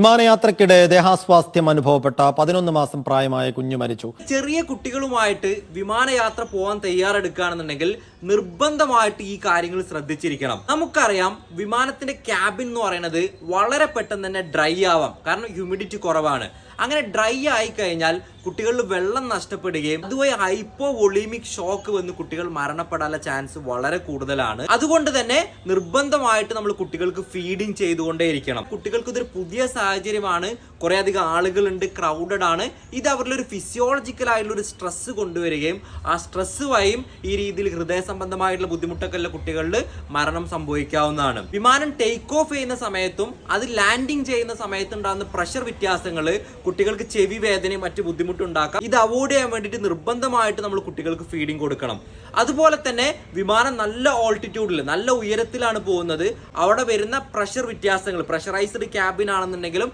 വിമാനയാത്രക്കിടെ ദേഹാസ്വാസ്ഥ്യം അനുഭവപ്പെട്ട 11 മാസം പ്രായമായ കുഞ്ഞു മരിച്ചു. ചെറിയ കുട്ടികളുമായിട്ട് വിമാനയാത്ര പോകാൻ തയ്യാറെടുക്കുകയാണെന്നുണ്ടെങ്കിൽ നിർബന്ധമായിട്ട് ഈ കാര്യങ്ങൾ ശ്രദ്ധിച്ചിരിക്കണം. നമുക്കറിയാം വിമാനത്തിന്റെ ക്യാബിൻ എന്ന് പറയുന്നത് വളരെ പെട്ടെന്ന് തന്നെ ഡ്രൈ ആവാം, കാരണം ഹ്യൂമിഡിറ്റി കുറവാണ്. അങ്ങനെ ഡ്രൈ ആയി കഴിഞ്ഞാൽ കുട്ടികളിൽ വെള്ളം നഷ്ടപ്പെടുകയും അതുവഴി ഹൈപ്പോ വൊളീമിക് ഷോക്ക് വന്ന് കുട്ടികൾ മരണപ്പെടാനുള്ള ചാൻസ് വളരെ കൂടുതലാണ്. അതുകൊണ്ട് തന്നെ നിർബന്ധമായിട്ട് നമ്മൾ കുട്ടികൾക്ക് ഫീഡിങ് ചെയ്തുകൊണ്ടേയിരിക്കണം. കുട്ടികൾക്ക് ഇതൊരു പുതിയ സാഹചര്യമാണ്, കുറെ അധികം ആളുകളുണ്ട്, ക്രൗഡഡ് ആണ്. ഇത് അവരിൽ ഒരു ഫിസിയോളജിക്കൽ ആയിട്ടുള്ള ഒരു സ്ട്രെസ് കൊണ്ടുവരികയും ആ സ്ട്രെസ് വഴിയും ഈ രീതിയിൽ ഹൃദയ സംബന്ധമായിട്ടുള്ള ബുദ്ധിമുട്ടൊക്കെ ഉള്ള കുട്ടികളിൽ മരണം സംഭവിക്കാവുന്നതാണ്. വിമാനം ടേക്ക് ഓഫ് ചെയ്യുന്ന സമയത്തും അത് ലാൻഡിങ് ചെയ്യുന്ന സമയത്തുണ്ടാകുന്ന പ്രഷർ വ്യത്യാസങ്ങൾ കുട്ടികൾക്ക് ചെവി വേദനയും മറ്റു ബുദ്ധിമുട്ടുണ്ടാക്കാം. ഇത് അവോയ്ഡ് ചെയ്യാൻ വേണ്ടിയിട്ട് നിർബന്ധമായിട്ട് നമ്മൾ കുട്ടികൾക്ക് ഫീഡിങ് കൊടുക്കണം. അതുപോലെ തന്നെ വിമാനം നല്ല ഓൾട്ടിറ്റ്യൂഡിൽ, നല്ല ഉയരത്തിലാണ് പോകുന്നത്. അവിടെ വരുന്ന പ്രഷർ വ്യത്യാസങ്ങൾ, പ്രഷറൈസ്ഡ് ക്യാബിൻ ആണെന്നുണ്ടെങ്കിലും